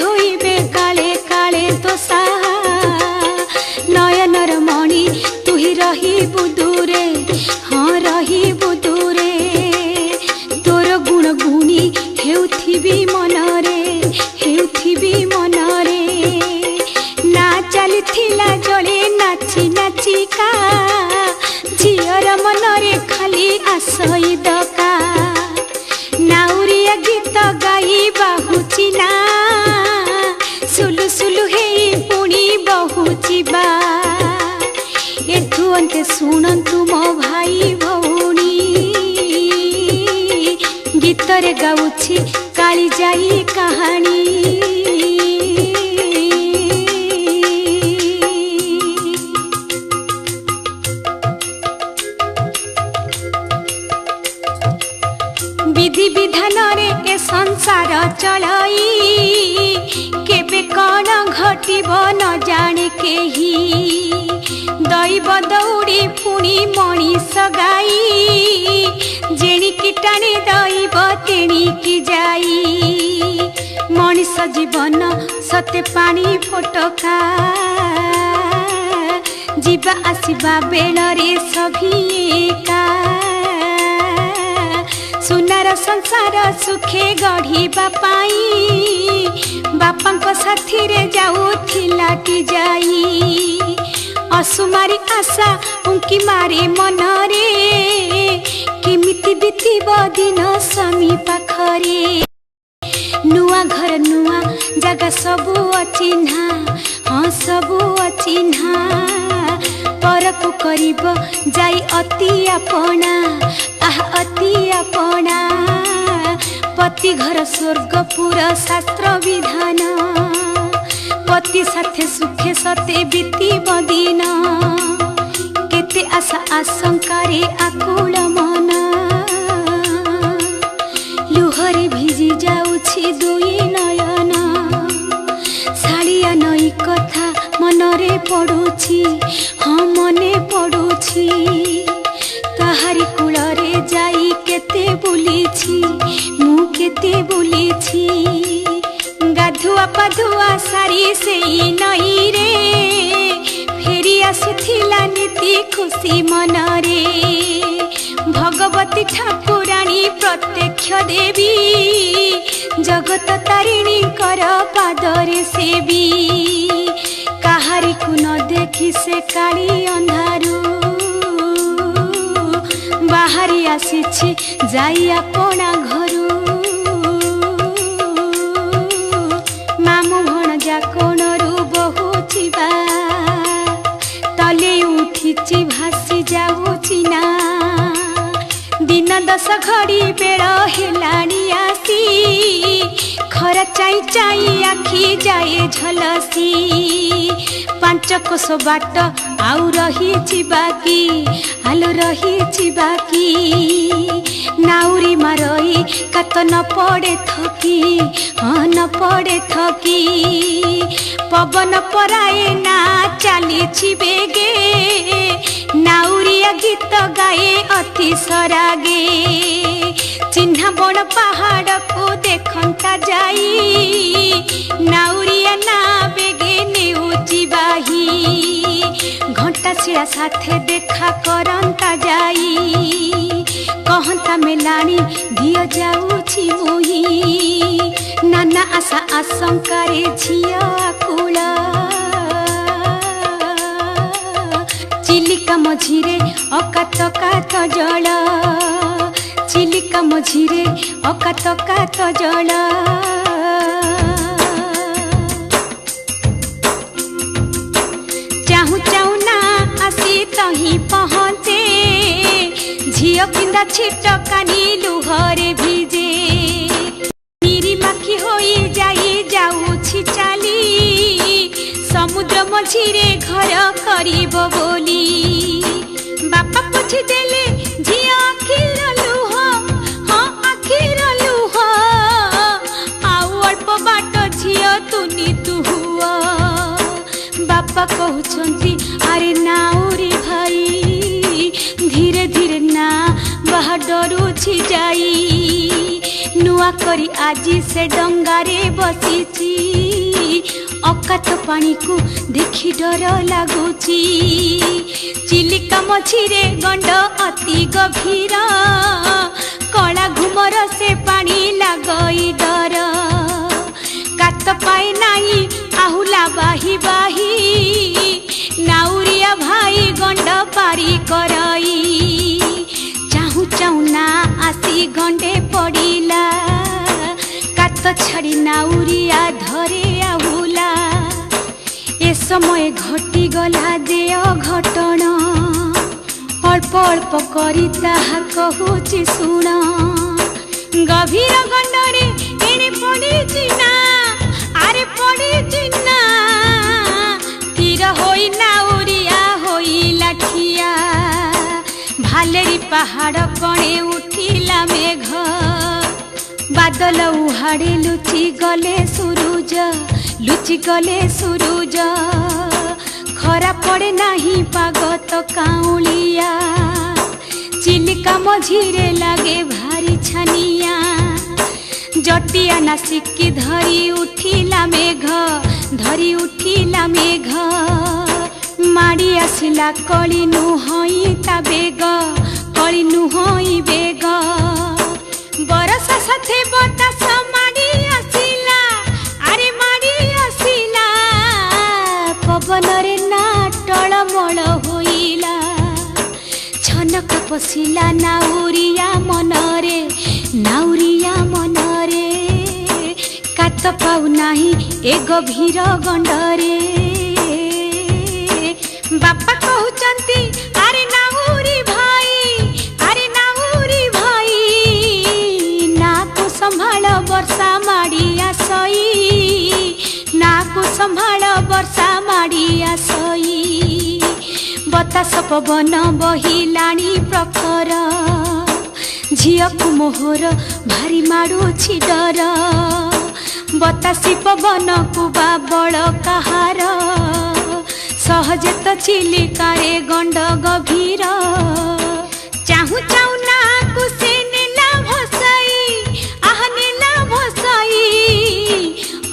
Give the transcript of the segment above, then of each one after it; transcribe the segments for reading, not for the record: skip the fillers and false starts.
होइबे काले काले तो साहा नयनर मणि तू ही रहिबु दूरे हाँ रहिबु दूरे तोर गुण गुणी हेउथिबी मनरे हेउथिबी मनरे ना चलिथिला जले नाची नाचिका झियर मनरे खाली आसई दका नाउरिया गीत गाई बाहुची ना सुलु सुलु हेई पुणी बहुची बा एठु अंते शुणंतु मो भाई भौणी गीतरे गाउछि काली जाई कहानी विधि विधान रे ए संसार चलाई केबे कौन घटिब न जाने केही दैव दौड़ी पुणी मणिष गाई जेणिकी टाणी दैव तेणिकी जाई मणिष जीवन सते पानी फोटका जीवा आसिबा बेलरे सभिएका सुनार संसार सुखे गढ़िबा पाई बापांको साथी रे जाउथिलाटी जाई असुमारी आशा उंकी मारे मनरे केमिति बीतिब दिन स्वामी पाखरे नुआ घर नुआ जगह सबू अचिन्हा हाँ सबू अचिन्हा परकु करिब जाई अति आपणा आह अति आपणा पति घर स्वर्गपुर शास्त्र विधान पति साथे सुखे सते बीतिब दिन केते आशा आशंकारे आकुल मन लुहरे भिजी जाउछि दुई नयन शालिया नई कथा मनरे पड़ुछि हाँ मने पड़ुछि ताहारी कूलरे जाई केते बुलिछि मु केते बुलिछि गाधुआ पाधुआ सारी सेई नई रे फेरी आसुथिला नीति खुशी मनरे भगवती ठाकुराणी प्रत्यक्ष देवी जगत तारिणी कर पादरे सेवी काहारी को न देखी से काली अंधारू बाहरी आसीछि जाई आपणा घरू मामु भणजा कोणरू बहुचिबा तले उठिछि भासी जाउछि ना दिन दश घड़ी बेल हेलाणी आसी खरा चाई चाई आखि जाए झलसी पांच कोस बाट आउ रही बाकी आलो रही बाकी नाउरी मारई कात न पड़े थकी हाँ न पड़े थकी पवन पराए ना चली बेगे नाउरिया गीत गाए अति सरागे चिन्हा बड़ पहाड़ को देखंता जाई नाउरिया ना बेगे नेउची बाही घंटा शिला साथे देखा करंता जाई कहंता मेलानी दियो जाउछि मोही नाना आशा आशंकारे झिया आकुल चिलिका मझिरे अकात जल चिलिका मझिरे अकात जल चाहू चाहू ना आसी तही पहुँचे झियो किंदा छिटकानी लुहरे भिजे निरी माखी होई जाई जाउछि चाली समुद्र मझिरे घर करिब बोली बापा पुछि देले झियो आखिर लुह हाँ आखिर लुह आउ अल्प बाट झियो तुनी तुहुआ बापा कहउछंती अरे नाउरी भाई धीरे धीरे ना बाहर डरुछि जाई नुआ करी आजी से डंगारे बसीची अकात पानी को देखी डर लगुची चिलिका मझिरे गंड अति गभीर कला घुमर से पानी लगई डर कात पाए नाई आहुला बाही बाही नाउरिया भाई गंड पारी करई चाहू चाहू ना आसी गंडे पड़िला कात छाड़ी नाउरिया धरे आहुला ए समय घटी गला जे अघटन अल्प अल्प करी ताहा कहूची सुण गभीर गंडरे एणे पड़ी ना आरे पड़ी ना तीर होई नाउरिया होई लाठिया भालेरी पहाड़ कणे उठिला मेघ बादल उहाड़े लुचि गले सूरज खरा पड़े नाही पाग तो काउलिया चिलिका मझिरे लागे भारी छानिया जटिया नासिकी धरी उठिला मेघ माड़ी आसिला कली नुहई ता बेग कली नुहई बेग बरसा साथे बतास माड़ी आसिला अरे माड़ी आसिला पवन रे ना टळमळ होइला छनक पसिला नाउरिया मनरे कात पाउ नाही ए गभीर गंडरे बापा कहउचंती अरे नाउरी भाई ना को संभाळ वर्षा माड़ी आसई ना को संभाळ वर्षा माड़ी आसई बतास पवन बहिलाणी प्रखर झिया को मोहर भारी माड़ुछि डर बतासी पवन को बाबल कहार सहजे तो चिलिकारे गंड गभीर चाहू चाहू ना को से नेला भसाई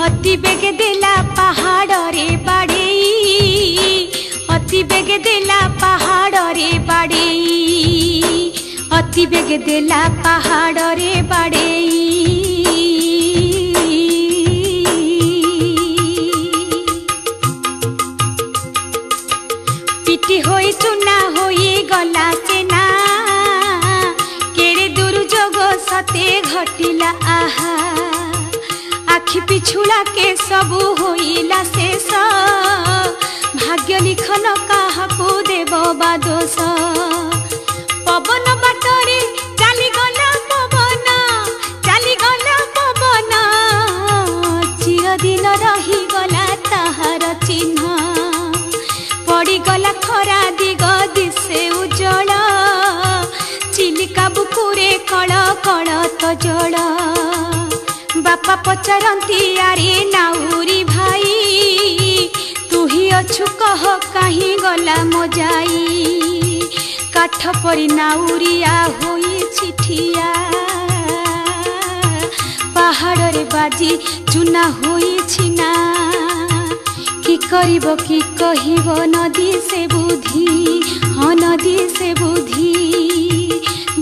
अति बेगे देला पहाड़ रे बाड़ेई अति बेगे देला पहाड़ रे बाड़ेई अति बेगे देला पहाड़ रे बाड़ेई पिटी होई चुना होई गला सेना केड़े दुर्जोग सते घटिला आहा आखि पिछुला के सबु होइला शेष भाग्य लिखन काहाकू देव बा दोष पवन बाटरे चाली गला पवन चिरदिन रही गला ताहार चिन्ह पड़ी गला खरा दिग दिशे उज्जल चिलिका बुकुरे कळ कळ तो जल बापा पचारती आरे नाउरी भाई तू ही अछु कह कहीं गला मजाई काठ परी नाउरिया होई चिठिया पहाड़ रे बाजी चुना होई छिना कि करिब कि कहिब नदी से बुद्धि हाँ नदी से बुद्धि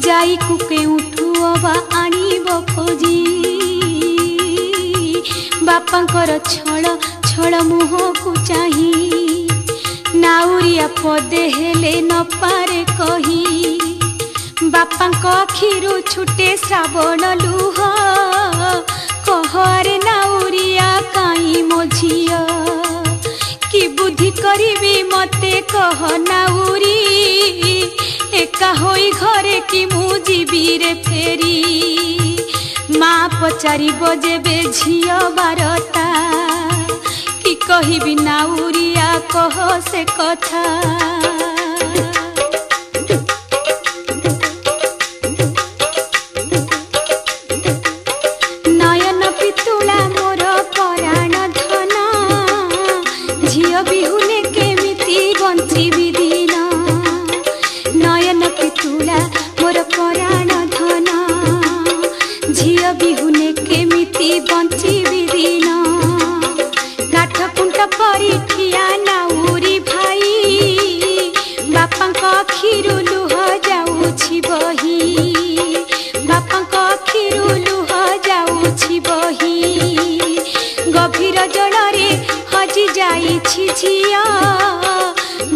जाई कुके उठुअबा आनिब खोजी बापांकर छळ मुह को चाही नाउरिया पदे हेले न पारे कही बापांक अखिरु छुटे श्रावण लुह कहरे नाउरिया काई मो झिया कि बुद्धि करिबी मते कह नाउरी एका होई घरे कि मु जीवी रे फेरी माँ पचारि जेबे झिया बारता कि कहिबी नाउरिया कह से कथा नयन पितुला मोर पराण धन झिया बिहुने केमिति बंचिबी दिन नयन पितुला मोर पराण धन झिया बिहु हजि जाइछि झिया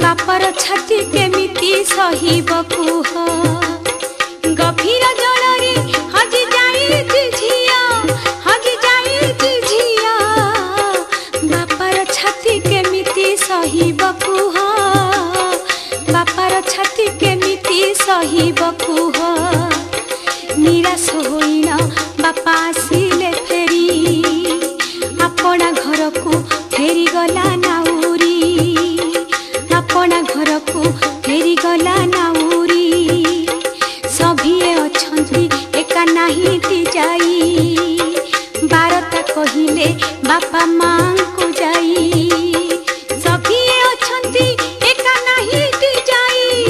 बापर छाती केमिति सहिब कुह गभीर जलरे हजि जाइछि झिया हजि जाइछि झिया बापर छाती केमिति सहिब कुह बापर छाती केमिति सहिब कुह निराश होइल बापा आसिले फेरी अपना घर को फेरी गला नाउरी अपना घर को फेरी गला नाउरी सभिए अछंती एका नाही ती जाई बारता कहिले बापा मां को जाई सभिए अछंती एका नाही ती जाई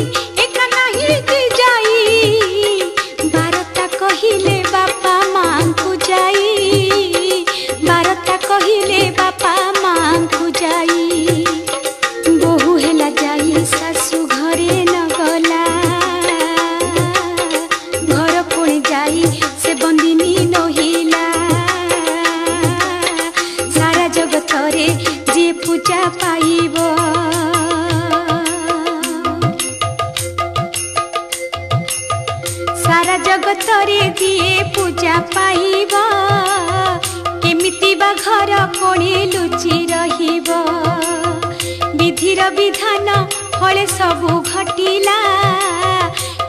एका नाही ती जाई बारता कहिले बापा मां को जाई बारता कहिले बापा मां को जाई बहु हेला जाई सासु घरे न गला घर पुणे जाई से बंदिनी नहिला सारा जगत रे जे पूजा पाइबो सारा जगत रे दिए पूजा पाइबा केमिति बा घर कोणे लुचि रहिबा विधिर विधान फले सबु घटिला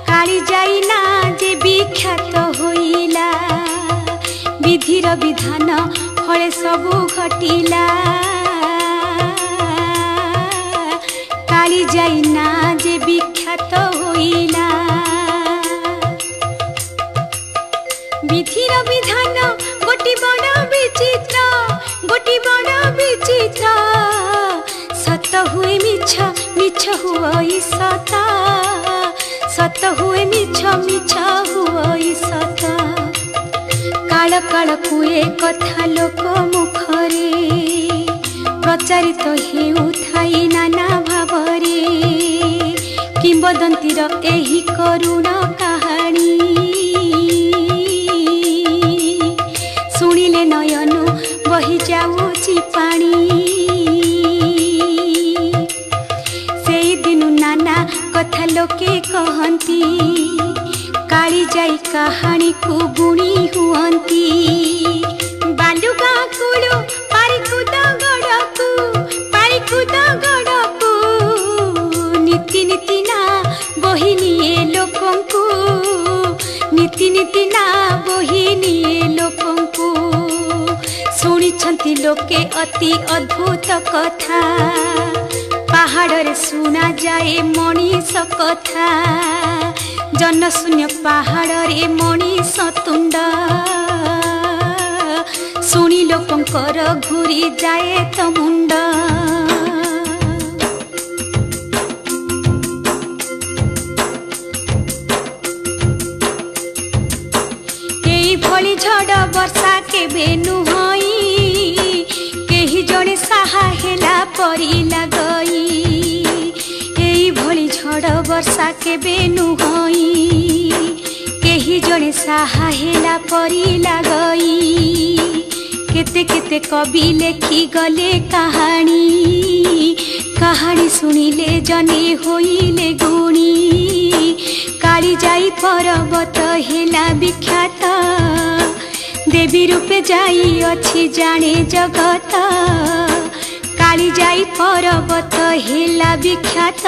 काली जाइना जे विख्यात होइला विधिर विधान फले सबु घटिला काली जाइना जे विख्यात होइला विधिर विधान गोटी बड़ विचित्र सत हुए मिछ मिछ हुई सता सत हुए मिछ मिछ हुई सता काल काल कुए कथा लोक मुखरे प्रचारित हेउथाई नाना भावरे किंबदंतीर एही करुण कहानी शुणिले नयन बही जाऊची पानी से दिनु नाना कथा लोके कहंती काली जाई कहानी को बुणी हुअंती बालुगा कुलु पारिकुद गड़कू नीति नीति ना बही निये लोकंकु नीति नीति ना बही निये लोकंकु शुणी लोके अति अद्भुत कथा पहाड़ रे सुना जाए मनीष कथा जनशून्य पहाड़ रे मनीष तुंड शुणी लोकंकर घूरी जाए तो मुंड भली झड़ वर्षा केबे नुहई केही जणे साहा हेला परी लगई एई भली झड़ वर्षा केबे नुहई केही जणे साहा हेला परी लगई केते केते कवि लेखी गले कहानी कहानी सुनिले जने होइले गुणी काली जाई पर्वत हेला विख्यात देवी रूपे जाई अच्छी जाने जगत काली जाई पर्वत हेला विख्यात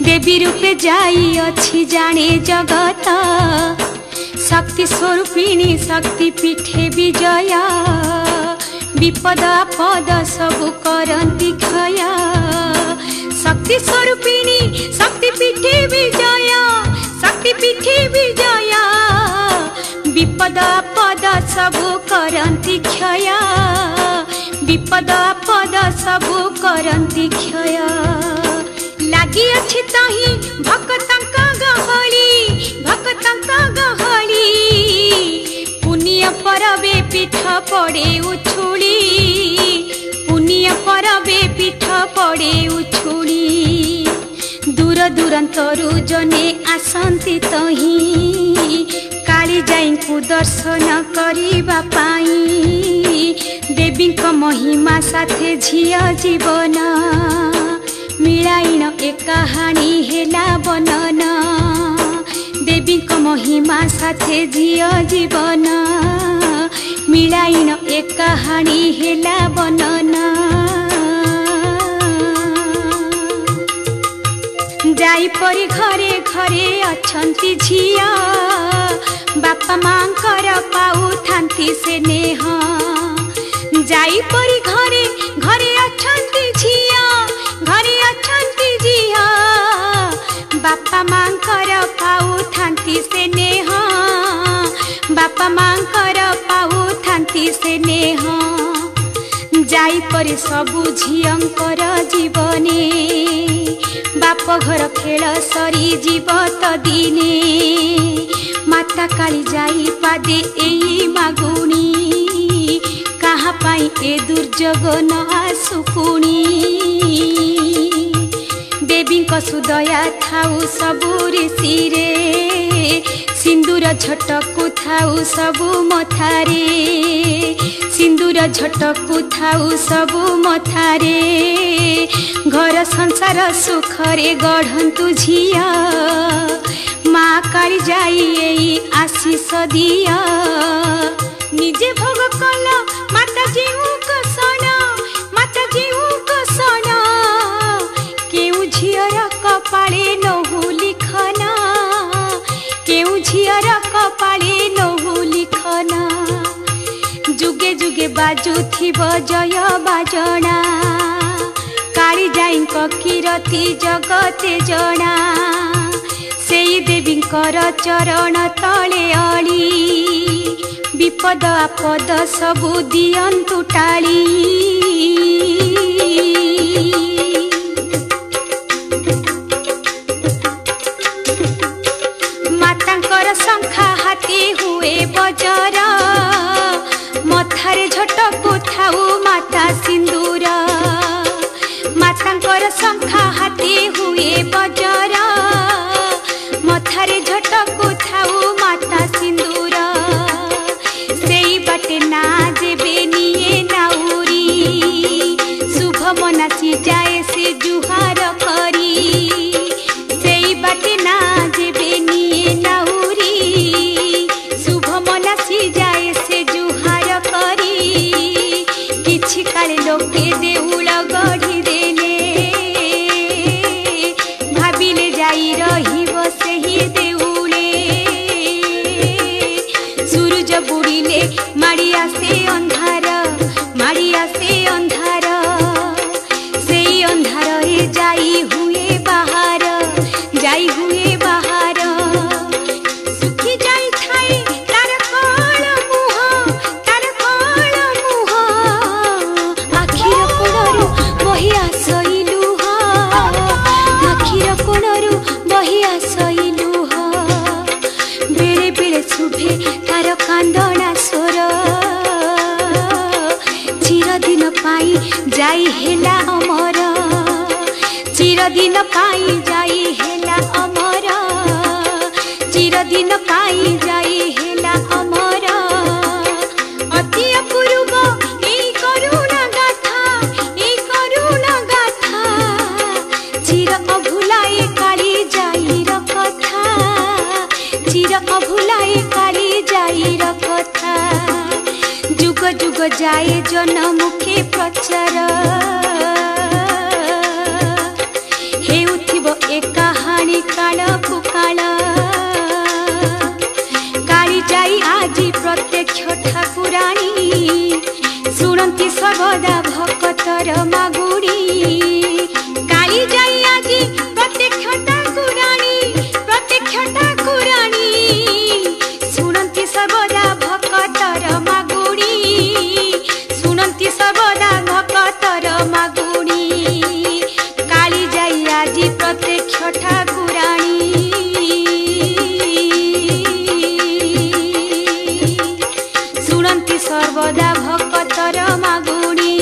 देवी रूपे जाई अच्छी जाने जगत शक्ति स्वरूपिणी शक्ति पीठे विजय विपद आपद सबु करंती क्षय शक्ति स्वरूपिणी शक्ति पीठे विजय शक्ति पीठे विजय विपद आपद सबु करंती क्षय विपद आपद सबु करंती क्षय लागी अछि तही भक्तंका गहली पुण्य परबे पीठ पड़े उछुली पुण्य परबे पीठ पड़े उछुली दूर दूरांतरु जने आसंती तही काली जाई को दर्शन करिबा पाई देवी को महिमा साथे झिया जीवन मिलाइन ए कहानी हेला बनन देवी को महिमा साथे झिया जीवन मिलाइन ए कहानी हेला बनन जाई परी घरे घरे अछंती झिया बापा मांकर पाऊ थांती से नेह जाई परी घरे घरे अछंती झिया घरे अछंती झिया बापा मांकर पाऊ थांती से नेह बापा मांकर पाऊ थांती से नेह जाई परी सबु झियंकर जीवने बाप घर खेल सरी जीव तो दिने माता काली जाई पादे एई मागुणी कहा पाई ए दुर्जोग न आसुकुणी देवी को सुदया थाऊ सबु ऋषिरे सिंदूर झटकु थाऊ सबु मथारे सिंदूर झटकु थाऊ सबु मथारे घर संसार सुखरे गढ़ंतु झिया माँ काली जाई एई आशीष दिया निजे भोग कल माता जीऊ कसन माता जीऊ कसन केउ झियर कपाळे नहु लिखन केउ झियर कपाळे नहु लिखन जुगे जुगे बाजुथिब जय बाजना काली जाई कीरति जगते जना सेई देवींकर चरण तले अली विपद आपद सबु दियंतु टाली मातांकर शंखा हाथी हुए बजर मथारे झटकु थाऊ माता सिंदूर मातांकर शंखा हाथी हुए बजर मथारे झटकु थाऊ माता सिंदूर सेई बाटे ना जेबे निये नाउरी शुभ मनाची जाए से जुहार करी सेई बाटे ना जेबे निये नाउरी शुभ मनाची जाए से जुहार करी किछि काले लोके देउल गढ़ी देले भाबिले जाई रहिब सेही देउले सूरज बुड़िले माड़ी आसे अंधार माड़ी आसे अंधार सेई अंधार रे जाई हुए बाहर जाई हुए बाहर सुखी जाई थाई तार कण मुह तार कण मुह आखिर कोणरू बही आसइलु आखिर कोणरू बही आसइलु बेले बेले शुभे तार कांदना स्वर चिरदिन पाई जाई हेला अमर चिरदिन पाई जाई हेला अमर चिरदिन पाई जाई हेला अमर अति अपूर्व एई करुणा गाथा चिर अभुलाए काली जाई रकथा चिर अभुलाए काली जाई रकथा जुग जुग जाए जन मुखे प्रचार हेउथिब ए कहानी काल पुकाल काली जाई आजी प्रत्यक्ष ठाकुराणी शुणती सर्वदा भक्तर मागुड़ी काली जाई आजी प्रत्यक्ष ठाकुराणी शुणती सर्वदा भक्तर मागुड़ी शुणती सर्वदा भक्तर मागुड़ी काली जाई आजी प्रत्यक्ष ठाकुराणी शुणती सर्वदा भक्तर मागुड़ी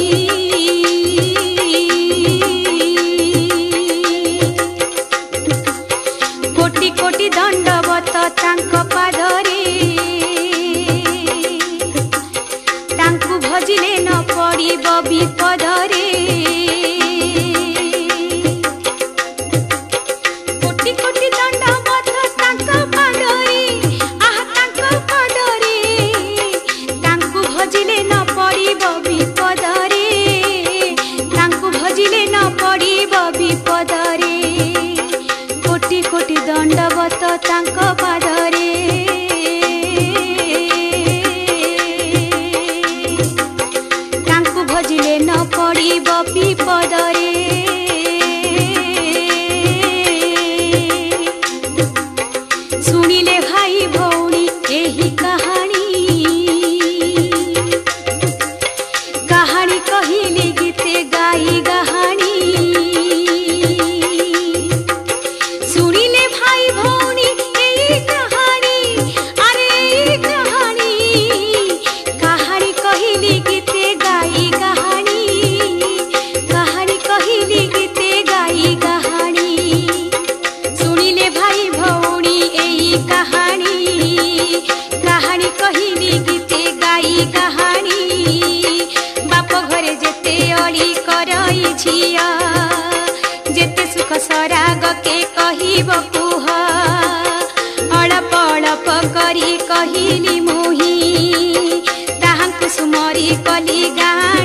पदरे कोटि कोटि दंडवत तांको पदरे आहा तांको पदरे तांकु भजिले न पड़िब विपदरे तांकु भजिले न पड़िब विपदरे कोटि कोटि दंडवत तांको पदरे तांकु भजिले न पड़िब विपदरे सुनिले भाई भौणी एही कहानी कहानी कहिली गीते गाई कहानी सुनिले भाई भौणी एही कहानी अरे एही कहानी कहानी कहिली गीते गाई कहानी कहानी कहिली गीते गाई कहानी सुनिले भाई भौणी एही कहानी कहानी कहिली गीते गाई कहानी बाप घरे जेते अड़ी करई झिया जेते सुख सराग के कहिब कुह अड़प अड़प करी कहिली मुही ताहांकु सुमरी कली गाँ